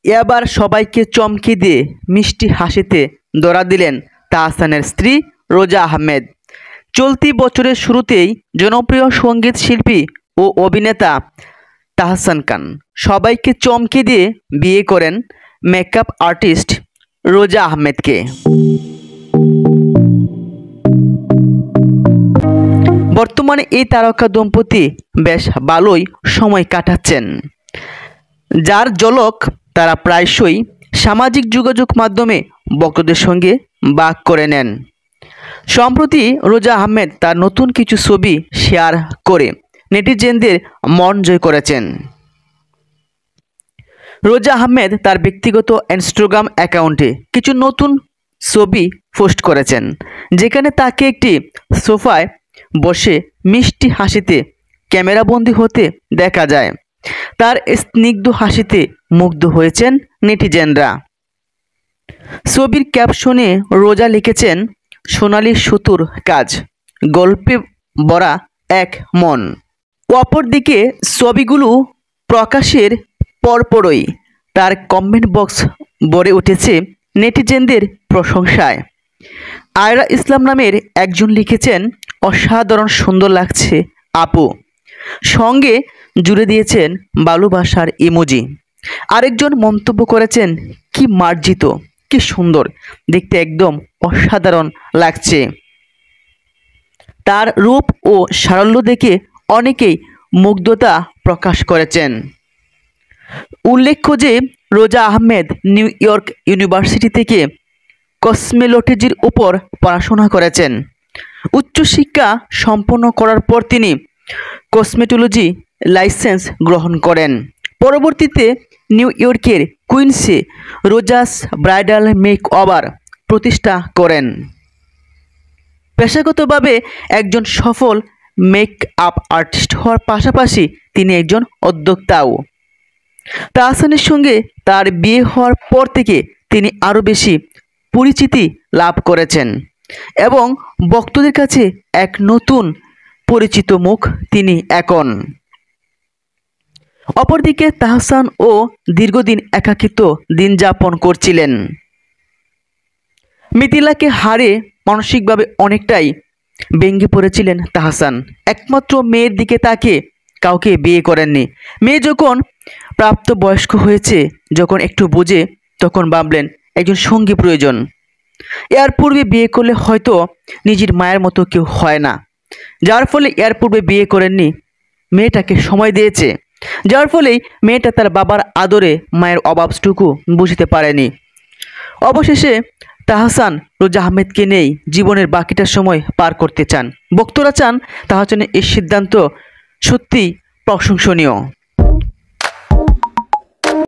এবার সবাইকে চমকে দিয়ে মিষ্টি হাসিতে ধরা দিলেন তাহসানের স্ত্রী রোজা আহমেদ। চলতি বছরের শুরুতেই জনপ্রিয় সঙ্গীত শিল্পী ও অভিনেতা তাহসান খান সবাইকে চমকে দিয়ে বিয়ে করেন মেকআপ আর্টিস্ট রোজা আহমেদকে। বর্তমানে এই তারকা দম্পতি বেশ ভালোই সময় কাটাচ্ছেন, যার ঝলক তারা প্রায়শই সামাজিক যোগাযোগ মাধ্যমে ভক্তদের সঙ্গে ভাগ করে নেন। সম্প্রতি রোজা আহমেদ তার নতুন কিছু ছবি শেয়ার করে নেটিজেনদের মন জয় করেছেন। রোজা আহমেদ তার ব্যক্তিগত ইনস্টাগ্রাম অ্যাকাউন্টে কিছু নতুন ছবি পোস্ট করেছেন, যেখানে তাকে একটি সোফায় বসে মিষ্টি হাসিতে ক্যামেরাবন্দি হতে দেখা যায়। তার স্নিগ্ধ হাসিতে মুগ্ধ হয়েছেন নেটিজেনরা। ছবির ক্যাপশনে রোজা লিখেছেন, সোনালি সুতোর কাজ, গল্পে ভরা এক মন। অপরদিকে ছবিগুলো প্রকাশের পরপরই তার কমেন্ট বক্স ভরে উঠেছে নেটিজেনদের প্রশংসায়। আয়রা ইসলাম নামের একজন লিখেছেন, অসাধারণ সুন্দর লাগছে আপু, সঙ্গে জুড়ে দিয়েছেন ভালোবাসার ইমোজি। আরেকজন মন্তব্য করেছেন, কি মার্জিত, কি সুন্দর, দেখতে একদম অসাধারণ লাগছে। তার রূপ ও সারল্য দেখে অনেকেই মুগ্ধতা প্রকাশ করেছেন। উল্লেখ্য যে রোজা আহমেদ নিউ ইয়র্ক ইউনিভার্সিটি থেকে কসমোলজির উপর পড়াশোনা করেছেন। উচ্চশিক্ষা সম্পন্ন করার পর তিনি কসমেটোলজি লাইসেন্স গ্রহণ করেন। পরবর্তীতে নিউ ইয়র্কের কুইন্সে রোজাস ব্রাইডাল মেকওভার প্রতিষ্ঠা করেন। পেশাগতভাবে একজন সফল মেকআপ আর্টিস্ট হওয়ার পাশাপাশি তিনি একজন উদ্যোক্তাও। তাহসানের সঙ্গে তার বিয়ে হওয়ার পর থেকে তিনি আরও বেশি পরিচিতি লাভ করেছেন এবং ভক্তদের কাছে এক নতুন পরিচিত মুখ তিনি এখন। অপরদিকে তাহসান ও দীর্ঘদিন একাকিত্ব দিন যাপন করছিলেন। মিথিলাকে হারে মানসিকভাবে অনেকটাই ভেঙে পড়েছিলেন তাহসান। একমাত্র মেয়ের দিকে তাকে কাউকে বিয়ে করেননি। মেয়ে যখন প্রাপ্তবয়স্ক হয়েছে, যখন একটু বোঝে, তখন ভাবলেন একজন সঙ্গী প্রয়োজন। এর পূর্বে বিয়ে করলে হয়তো নিজের মায়ের মতো কেউ হয় না, যার ফলে এর পূর্বে বিয়ে করেননি। মেয়েটাকে সময় দিয়েছে, যার ফলেই মেয়েটা তার বাবার আদরে মায়ের অভাবটুকু বুঝতে পারেনি। অবশেষে তাহসান রোজা আহমেদকে নিয়েই জীবনের বাকিটা সময় পার করতে চান। ভক্তরা চান তাহসানের এই সিদ্ধান্ত সত্যিই প্রশংসনীয়।